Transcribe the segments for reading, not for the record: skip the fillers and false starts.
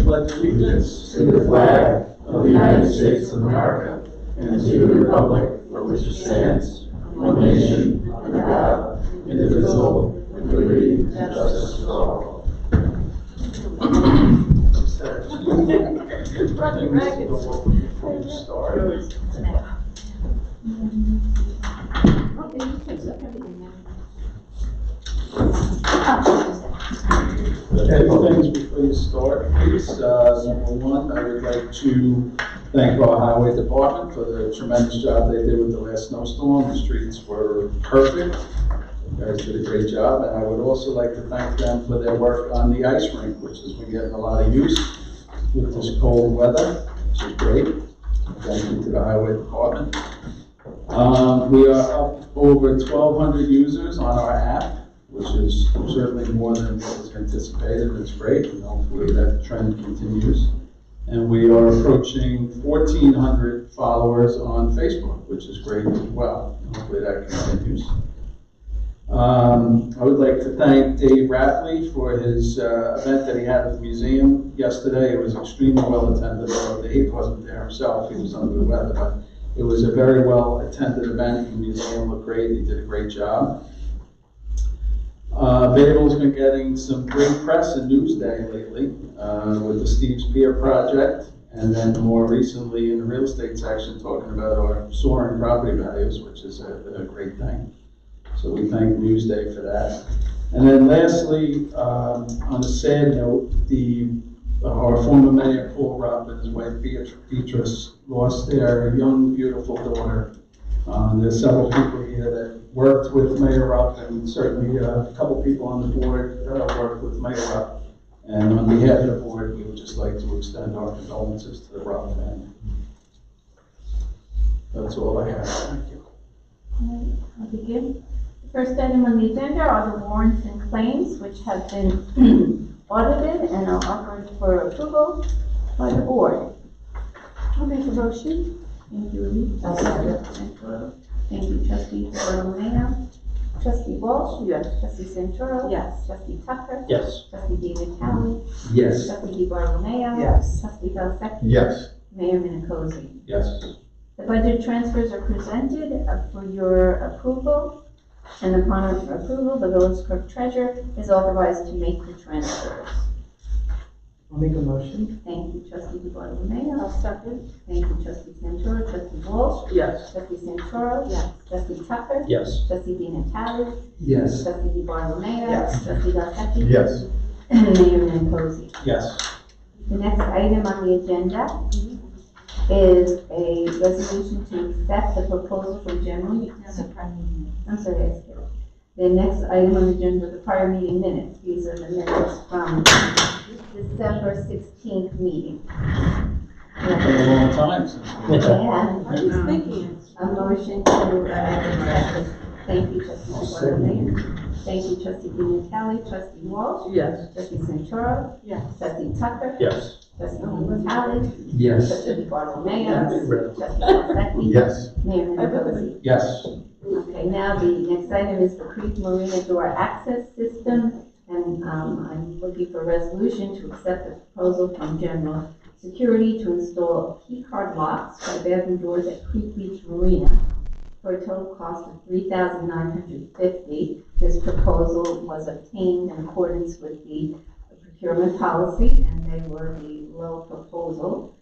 Pledge allegiance to the flag of the United States of America and to the republic for which it stands, one nation, under God, indivisible, with liberty and justice for all. Okay, things before you start, please. Number one, I would like to thank our highway department for the tremendous job they did with the last snowstorm. The streets were perfect. You guys did a great job, and I would also like to thank them for their work on the ice rink, which has been getting a lot of use with this cold weather, which is great. Thank you to the highway department. We are up over 1,200 users on our app, which is certainly more than what was anticipated. It's great, and hopefully that trend continues. And we are approaching 1,400 followers on Facebook, which is great as well. Hopefully that continues. I would like to thank Dave Ratley for his event that he had at the museum yesterday. It was extremely well attended, although Dave wasn't there himself. He was under the weather, but it was a very well attended event. The museum looked great. He did a great job. Bayville's been getting some great press in Newsday lately with the Steve's Pier project, and then more recently in the real estate section talking about our soaring property values, which is a great thing. So we thank Newsday for that. And then lastly, on a sad note, our former mayor Paul Rupp and his wife Beatrice lost their young, beautiful daughter. There's several people here that worked with Mayor Rupp, and certainly a couple people on the board worked with Mayor Rupp. And on behalf of the board, we would just like to extend our condolences to the Rupp family. That's all I have. Thank you. I'll begin. The first item on the agenda are the warrants and claims, which have been audited and are offered for approval by the board. I'll make a motion. Thank you, Lee. I'll second. Thank you, Trustee Bartolomeo. Trustee Walsh? Yes. Trustee Santoro? Yes. Trustee Tucker? Yes. Trustee David Talley? Yes. Trustee Bartolomeo? Yes. Trustee Belzecchi? Yes. Mayor Minicozzi? Yes. The budget transfers are presented for your approval, and upon approval, the village clerk treasurer is authorized to make the transfers. I'll make a motion. Thank you, Trustee Bartolomeo. I'll second. Thank you, Trustee Santoro. Trustee Walsh? Yes. Trustee Santoro? Yes. Trustee Tucker? Yes. Trustee Di Natale? Yes. Trustee Bartolomeo? Yes. Trustee Belzecchi? Yes. And Mayor Minicozzi. Yes. The next item on the agenda is a resolution to accept the proposal from general. I'm sorry, I skipped. The next item on the agenda are the prior meeting minutes. These are the minutes from December 16th meeting. Been a long time since we Yeah. I was thinking. A motion to accept this. Thank you, Trustee Bartolomeo. Thank you, Trustee Di Natale. Trustee Walsh? Yes. Trustee Santoro? Yes. Trustee Tucker? Yes. Trustee Di Natale? Yes. Trustee Bartolomeo? Yes. Trustee Belzecchi? Yes. Mayor Minicozzi? Yes. Okay, now the next item is the Creek Marina Door Access System, and I'm looking for a resolution to accept the proposal from General Security to install key card locks by bathroom doors at Creek Beach Marina for a total cost of $3,950. This proposal was obtained in accordance with the procurement policy, and they were the low proposal.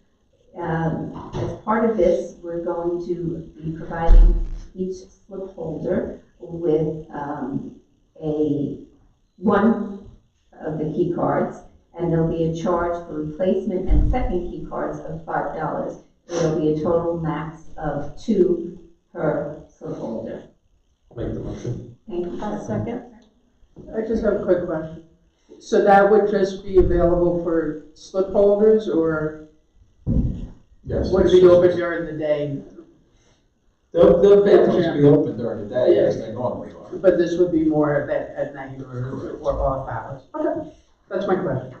As part of this, we're going to be providing each slip holder with one of the key cards, and there'll be a charge for replacement and second key cards of $5. There'll be a total max of 2 per slip holder. Make the motion. Thank you. I'll second. I just have a quick question. So that would just be available for slip holders, or Yes. would it be open during the day? The bathrooms be open during the day as they normally are. But this would be more at night or off hours? Okay, that's my question.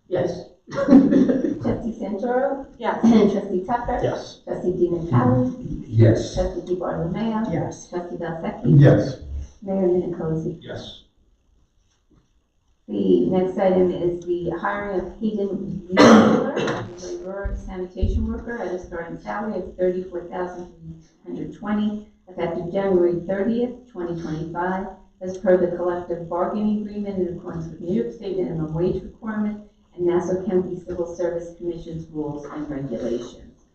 Yes. Trustee Santoro? Yes. Trustee Tucker? Yes. Trustee Di Natale? Yes. Trustee Di Bartolomeo? Yes. Trustee Belzecchi? Yes. Mayor Minicozzi? Yes. The next item is the hiring of Hayden Wheeler as a laborer sanitation worker at a starting salary of $34,320, effective January 30th, 2025, as per the collective bargaining agreement in accordance with New York State minimum wage requirement and Nassau County Civil Service Commission's rules and regulations.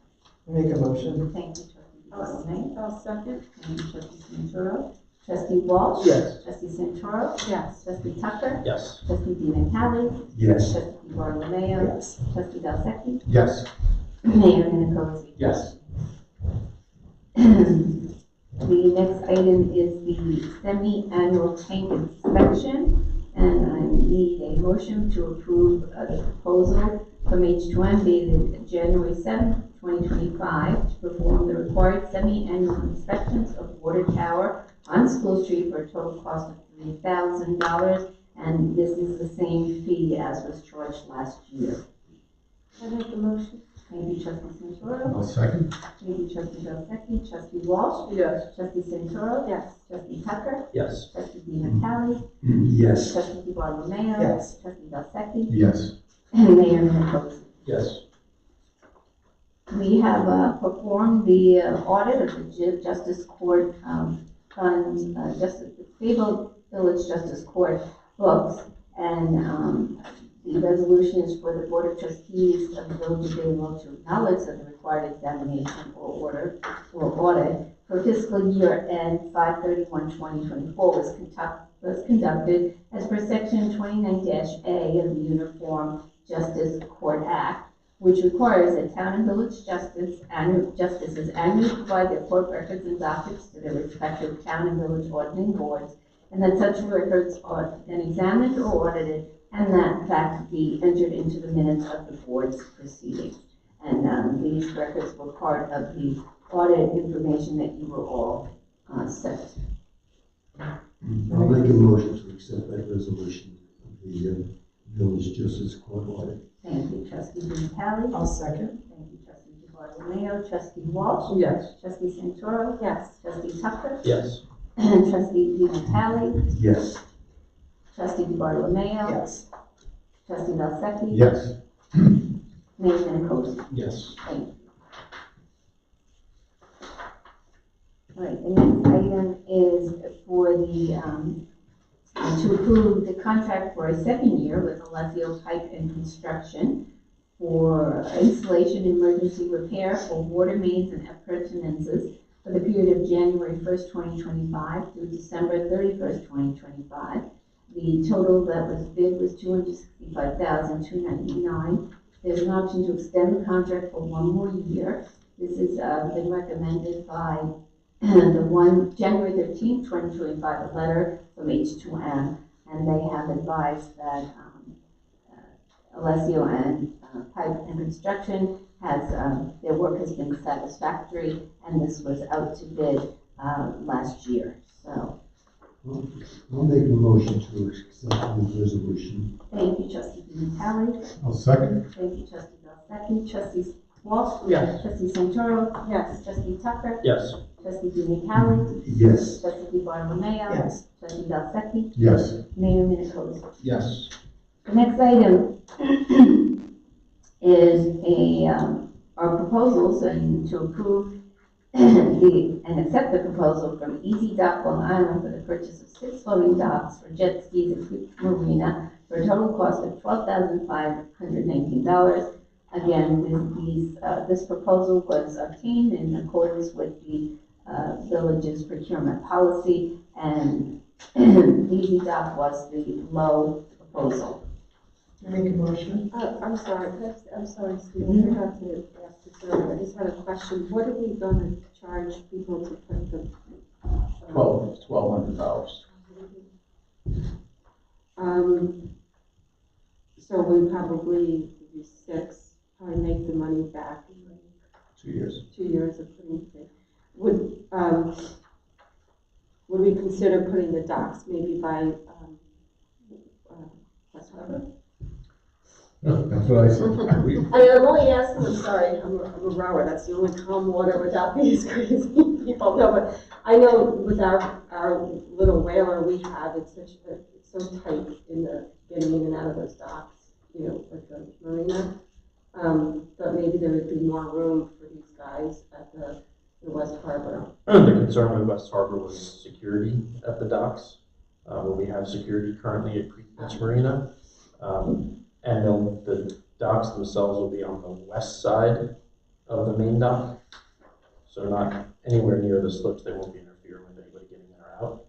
Make a motion. Thank you, Trustee Bartolome. I'll second. Thank you, Trustee Santoro. Trustee Walsh? Yes. Trustee Santoro? Yes. Trustee Tucker? Yes. Trustee Dina Talley? Yes. Trustee Bartolomeo? Yes. Trustee Dal Yes. Mayor Minicozy? Yes. The next item is the semi-annual tank inspection, and I need a motion to approve the proposal from H2M dated January 7th, 2025, to perform the required semi-annual inspections of water tower on School Street for a total cost of $3,000, and this is the same fee as was charged last year. I make the motion. Thank you, Trustee Santoro. I'll second. Thank you, Trustee Dal Trustee Walsh? Yes. Trustee Santoro? Yes. Trustee Tucker? Yes. Trustee Dina Talley? Yes. Trustee Bartolomeo? Yes. Trustee Dal Yes. and Mayor Minicozy. Yes. We have performed the audit of the Justice Court funds, the Bayville Village Justice Court books, and the resolution is for the Board of Trustees of the Village of Bayville to acknowledge that the required examination or audit for fiscal year end 5/31/2024 was conducted as per section 29-A of the Uniform Justice Court Act, which requires that town and village justices annually provide their court records and dockets to their respective town and village auditing boards, and that such records are then examined or audited, and that fact be entered into the minutes of the board's proceedings. And these records were part of the audit information that you were all sent. I'll make a motion to accept that resolution of the Village Justice Court audit. Thank you, Trustee Dina Talley. I'll second. Thank you, Trustee Bartolomeo. Trustee Walsh? Yes. Trustee Santoro? Yes. Trustee Tucker? Yes. And Trustee Dina Talley? Yes. Trustee Bartolomeo? Yes. Trustee Dal Yes. Mayor Minicozy? Yes. Thank you. All right, the next item is for the, to approve the contract for a second year with Alessio Pipe and Construction for installation and emergency repair for water mains and appurtenances for the period of January 1st, 2025 through December 31st, 2025. The total that was bid was $265,299. There's an option to extend the contract for one more year. This has been recommended by the January 13th, 2025, a letter from H2M, and they have advised that Alessio and Pipe and Construction has, their work has been satisfactory, and this was out to bid last year. So, I'll make a motion to accept the resolution. thank you, Trustee Talley. I'll second. Thank you, Trustee Dal Trustee Walsh? Yes. Trustee Santoro? Yes. Trustee Tucker? Yes. Trustee Dina Talley? Yes. Trustee Bartolomeo? Yes. Trustee Dal Yes. Mayor Minicozy? Yes. The next item is our proposals and to approve and accept the proposal from Easy Dock Long Island for the purchase of 6 floating docks for jet skis and Creek Marina for a total cost of $12,519. Again, this proposal was obtained in accordance with the village's procurement policy, and Easy Dock was the low proposal. Make a motion. I'm sorry, Steve, I forgot to ask this earlier. I just had a question. What are we gonna charge people to put the? $1,200. So we probably do 6, probably make the money back in like 2 years. 2 years of putting it. Would we consider putting the docks maybe by, West Harbor? That's what I said. I mean, I'm only asking, I'm sorry, I'm a rower, that's the only calm water without these crazy people. No, but I know with our little whaler we have, it's so tight in the getting in and out of those docks, you know, with the marina. But maybe there would be more room for these guys at the West Harbor. The concern with West Harbor was security at the docks. We have security currently at Creek Beach Marina. And then the docks themselves will be on the west side of the main dock. So not anywhere near the slips. They won't be interfering with anybody getting in or out.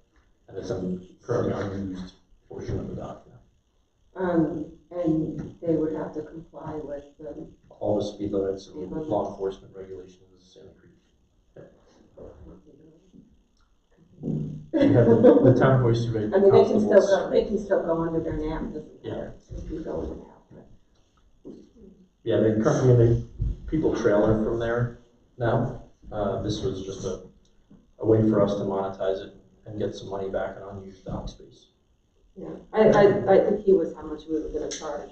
And it's a currently unused portion of the dock now. And they would have to comply with the. All the speed limits and law enforcement regulations in the creek. We have the town voice survey. I mean, they can still go under their nap, doesn't matter, if you go in and out. But. Yeah, they currently, people trailer from there now. This was just a way for us to monetize it and get some money back in unused dock space. Yeah, I think he was how much we were gonna charge.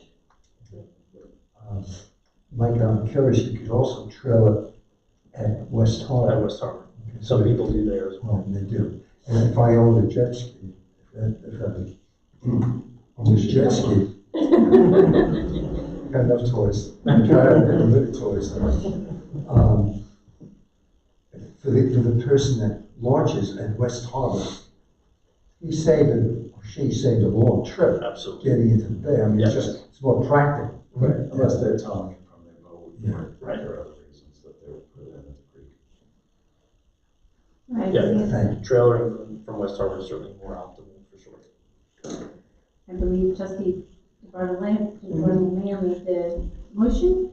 Mike, I'm curious, you could also trailer at West At Harbor. West Harbor. Some people do there as well. Well, they do. And if I own a jet ski, if I own a jet ski, got enough toys. I'm trying to get toys. For the person that launches at West Harbor, he saved it, or she saved a long trip Absolutely. getting into the bay. I mean, Yes. it's more practical. Right, unless they're towing it from their boat. Yeah. Right. There are other reasons that they would put it in the creek. Right, Yeah. Thank you. Trailering from West Harbor is certainly more optimal for sure. I believe trustee Bartolome made the motion.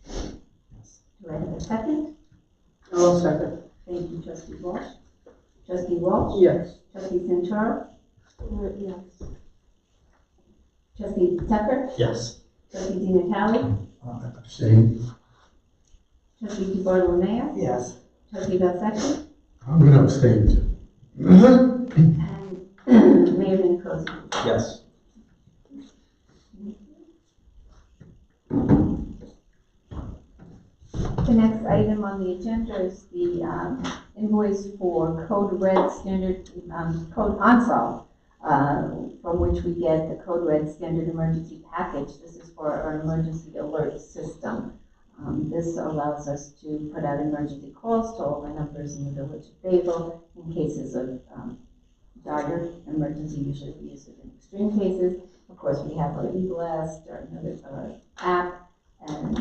Do I have a second? I'll second. Thank you, trustee Walsh. Trustee Walsh? Yes. Trustee Santoro? Yes. Trustee Tucker? Yes. Trustee Di Natale? Abstain. Trustee Bartolome? Yes. Trustee Valsecchi? I'm going to abstain too. And Mayor Minicozzi? Yes. The next item on the agenda is the invoice for Code Red Standard, Code Onsol, from which we get the Code Red Standard Emergency Package. This is for our emergency alert system. This allows us to put out emergency calls to all the numbers in the village of Bayville in cases of dire emergency. Usually we use it in extreme cases. Of course, we have our e-blast, our another app, and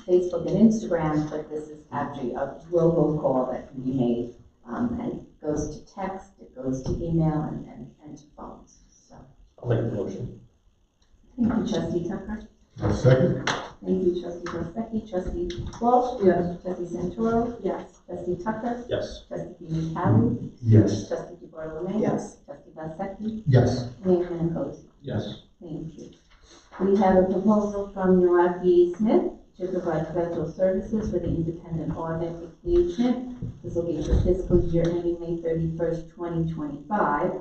Facebook and Instagram, but this is actually a robocall that can be made, and it goes to text, it goes to email, and to phones. So, I'll make the motion. thank you, trustee Tucker. A second. Thank you, trustee Grosecki. Trustee Walsh? Yes. Trustee Santoro? Yes. Trustee Tucker? Yes. Trustee Vitale? Yes. Trustee DeBartolome? Yes. Trustee Valsecchi? Yes. Mayor Minicozzi? Yes. Thank you. We have a proposal from Niraki Smith to provide professional services for the independent audit engagement. This will be for fiscal year ending May 31st, 2025,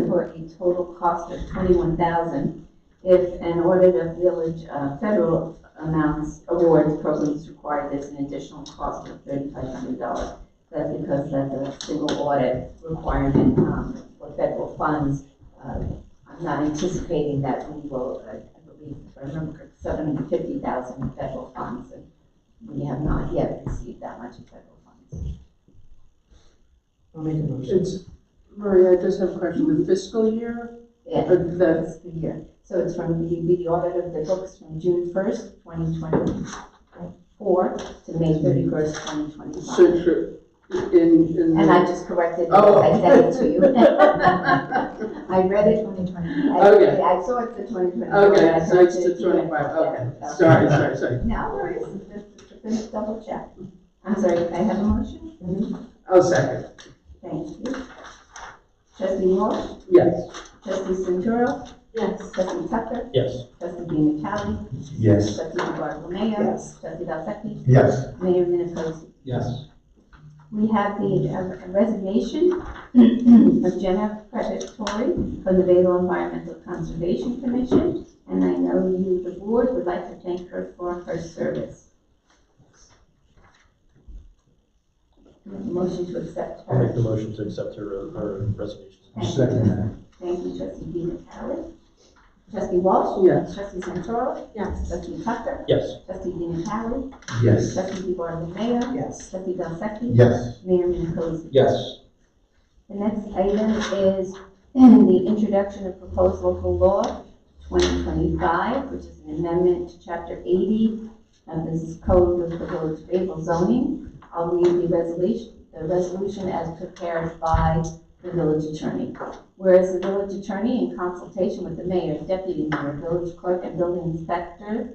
for a total cost of $21,000. If an audit of village federal amounts awards programs require, there's an additional cost of $3,500. That's because that's a single audit requirement for federal funds. I'm not anticipating that we will, I believe, if I remember, $750,000 in federal funds, and we have not yet received that much in federal funds. I'll make a motion. It's, Maria, I just have a question. The fiscal year? Yeah, that's the year. So it's from the audit of the books from June 1st, 2024 to May 31st, 2025. So true. In And I just corrected it, Oh. I sent it to you. I read it. Okay. I saw it for 2024. Okay, so it's the 25, okay. Sorry. No worries, just double check. I'm sorry, I have a motion? I'll second. Thank you. Trustee Walsh? Yes. Trustee Santoro? Yes. Trustee Tucker? Yes. Trustee Di Natale? Yes. Trustee Bartolome? Yes. Trustee Valsecchi? Yes. Mayor Minicozzi? Yes. We have the resignation of Jenna Predatory from the Bayville Environmental Conservation Commission, and I know you, the board, would like to thank her for her service. Motion to accept I'll make her. the motion to accept her resignation. Second that. Thank you, trustee Di Natale. Trustee Walsh? Yes. Trustee Santoro? Yes. Trustee Tucker? Yes. Trustee Natale? Yes. Trustee DeBartolomeo? Yes. Trustee Delsecki? Yes. Mayor Michaelozzi? Yes. The next item is the introduction of proposed local law 2025, which is an amendment to Chapter 80 of this Code of the Village of Bayville zoning. I'll read the resolution as prepared by the village attorney. Whereas the village attorney, in consultation with the mayor, deputy mayor, village clerk, and building inspector,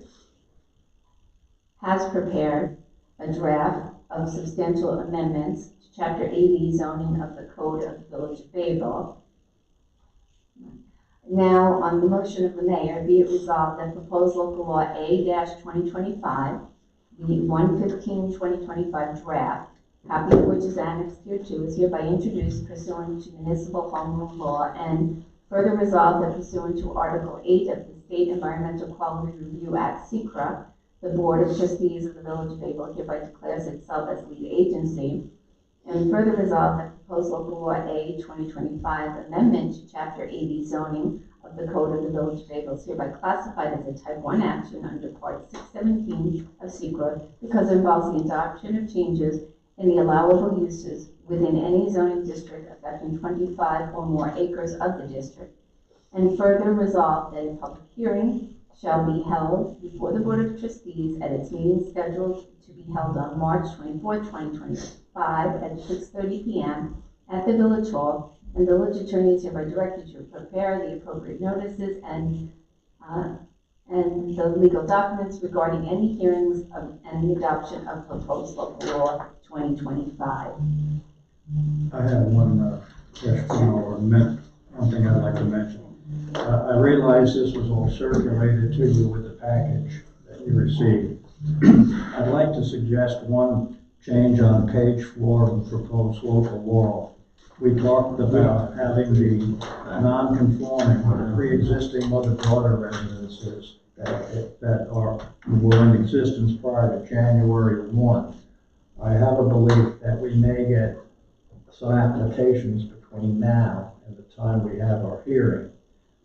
has prepared a draft of substantial amendments to Chapter 80 zoning of the Code of the Village of Bayville. Now, on the motion of the mayor, be it resolved that proposed local law A-2025, the 115-2025 draft, copy of which is annexed hereto, is hereby introduced pursuant to municipal home rule law, and further resolved that pursuant to Article 8 of the State Environmental Quality Review Act, (SECRA), the Board of Trustees of the Village of Bayville hereby declares itself as lead agency, and further resolved that proposed local law A-2025 amendment to Chapter 80 zoning of the Code of the Village of Bayville is hereby classified as a Type 1 action under Part 617 of SECRA because it involves the adoption of changes in the allowable uses within any zoning district affecting 25 or more acres of the district, and further resolved that a public hearing shall be held before the Board of Trustees at its meeting scheduled to be held on March 24, 2025 at 6:30 p.m. at the Village Hall, and village attorney is hereby directed to prepare the appropriate notices and the legal documents regarding any hearings and the adoption of proposed local law 2025. I have one question or one thing I'd like to mention. I realize this was all circulated to you with the package that you received. I'd like to suggest one change on page 4 of the proposed local law. We talked about having the non-conforming or pre-existing mother-daughter residences that were in existence prior to January 1. I have a belief that we may get some applications between now and the time we have our hearing.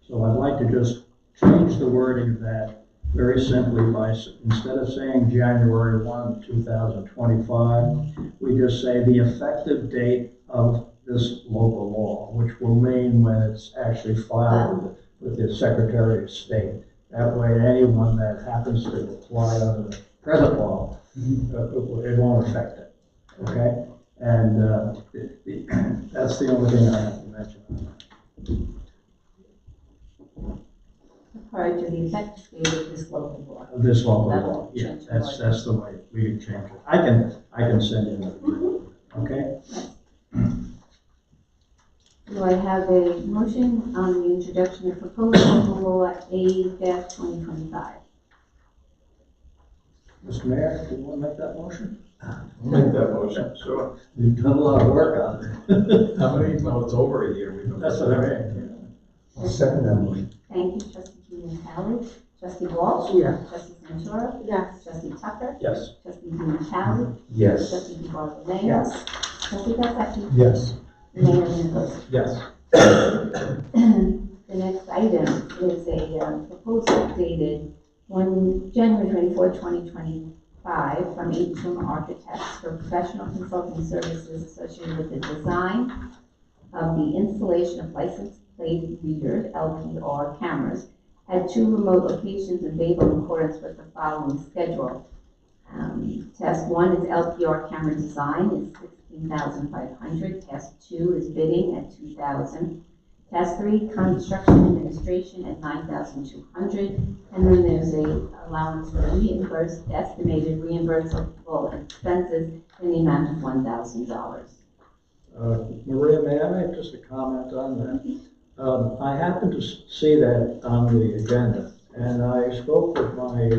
So I'd like to just change the wording of that very simply by, instead of saying January 1, 2025, we just say the effective date of this local law, which will mean when it's actually filed with the Secretary of State. That way, anyone that happens to apply under the present law, it won't affect it, okay? And that's the only thing I have to mention. Prior to the effective date of this local law. This local That law, will yeah, change the that's the way we can change it. I can send you another, okay? Do I have a motion on the introduction of proposed local law A-2025? Mr. Mayor, do you want to make that motion? Make that motion, sure. You've done a lot of work on it. How many, no, it's over a year. We've been. That's what I mean. I'll second that motion. Thank you, Trustee Natale. Trustee Walsh? Yeah. Trustee Santoro? Yes. Trustee Tucker? Yes. Trustee Natale? Yes. Trustee DeBartolomeo? Yes. Trustee Delsecki? Yes. Mayor Michaelozzi? Yes. The next item is a proposal dated January 24, 2025 from Atrium Architects for professional consulting services associated with the design of the installation of license plate reader (LPR) cameras at 2 remote locations in Bayville in accordance with the following schedule. Task 1 is LPR camera design is $16,500. Task 2 is bidding at $2,000. Task 3, construction administration at $9,200. And then there's a allowance for estimated reimbursable expenses in the amount of $1,000. Maria, may I make just a comment on that? I happened to see that on the agenda, and I spoke with my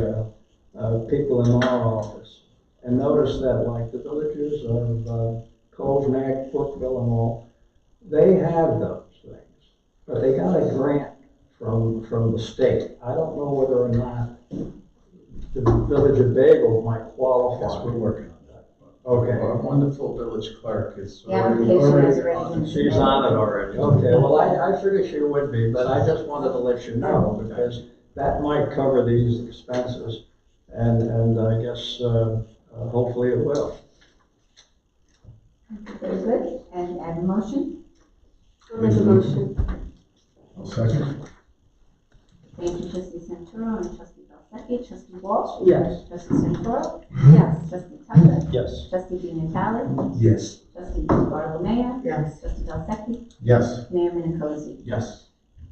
people in our office and noticed that, like the villages of Cove Neck, Brookville, and all, they have those things, but they got a grant from the state. I don't know whether or not the village of Bayville might qualify. Yes, we're working on that. Okay. Our wonderful village clerk is The already. application has already been She's on it already. Okay, well, I figured she would be, but I just wanted to let you know, because that might cover these expenses, and I guess, hopefully it will. Very good, and add a motion. I'll make a motion. I'll second. Thank you, trustee Santoro and trustee Belzaki. Trustee Walsh? Yes. Trustee Santoro? Yes. Trustee Tucker? Yes. Trustee Di Natale? Yes. Trustee Bartolomeo? Yes. Trustee Belzaki? Yes. Mayor Minicozzi? Yes.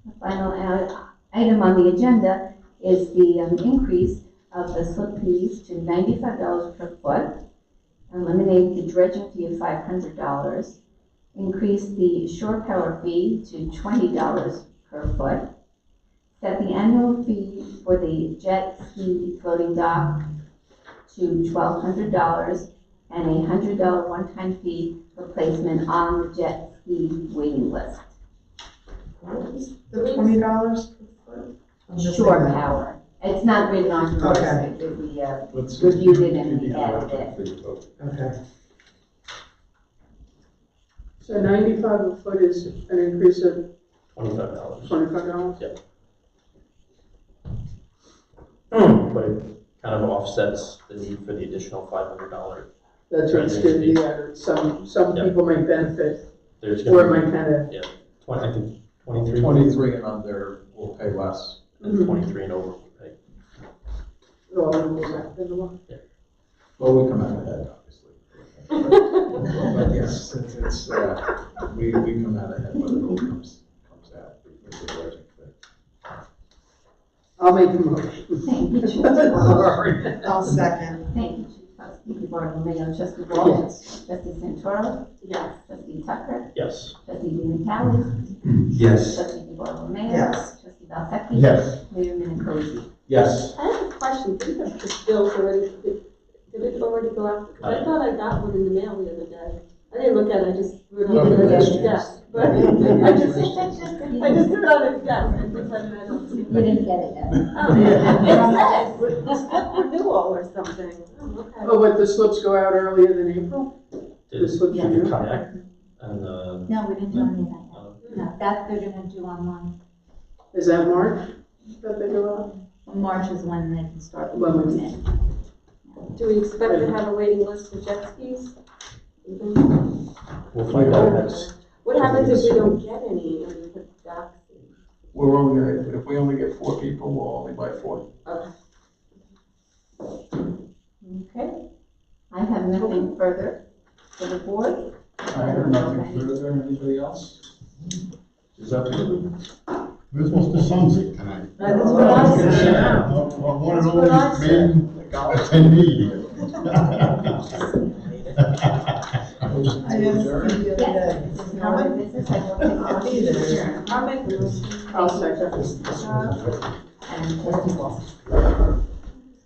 The final item on the agenda is the increase of the slip fees to $95 per foot, eliminate the dredging fee of $500, increase the shore power fee to $20 per foot, set the annual fee for the jet ski floating dock to $1,200, and a $100 one-time fee for placement on the jet ski waiting list. The $20? Shore power. It's not written on yours. Okay. Let's- We reviewed it and we added it. Okay. So 95 a foot is an increase of $25. $25? But it kind of offsets the need for the additional $500. That's what's good, yeah, some Yeah. people may benefit, There's or it gonna might be, kind of, I think 23. 23 and under will pay less. And 23 and over will pay. all of them in the one. Well, we come out ahead, obviously. But yes, it's, we come out ahead when it all comes out with the dredging fee. I'll make a motion. Thank you, trustee Walsh. I'll second. Thank you, trustee Bartolomeo, trustee Walsh. Trustee Santoro. Yes. Trustee Tucker. Yes. Trustee Di Natale. Yes. Trustee Bartolomeo. Yes. Trustee Belzaki. Yes. Mayor Minicozzi. Yes. I have a question. Did this bill already, did it already go out? Because I thought I got one in the mail the other day. I didn't look at it, I just wrote You it didn't on get the it. desk. But I just thought it got, I don't see it. You didn't get it yet. Oh, it says, renewal or something. Oh, okay. Oh, what, the slips go out earlier than April? The Did slips Yeah. you do? kayak and, No, we didn't do any of that yet. No, that they're gonna do online. Is that March that they go out? March is when they can start When we- moving in. Do we expect to have a waiting list for jet skis? we'll find out next. What happens if we don't get any and we put docks in? We're only gonna, if we only get 4 people, we'll only buy 4. Okay. Okay. I have nothing further for the board. I heard nothing further. Anybody else? Is that good? We're supposed to sunset tonight. That's what I said. One and That's what I only said. main attendee. Motion I to asked adjourn? you the other Yes, day. this is no other business. I will take a I'll motion be to there. adjourn. I'll make the motion. I'll second. And trustee Walsh.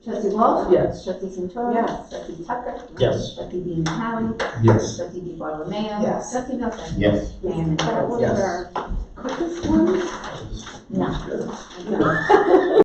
Trustee Walsh? Yes. Trustee Santoro? Yes. Trustee Tucker? Yes. Trustee Di Natale? Yes. Trustee Di Bartolomeo? Yes. Trustee Belzaki? Yes. Mayor Minicozzi? Yes.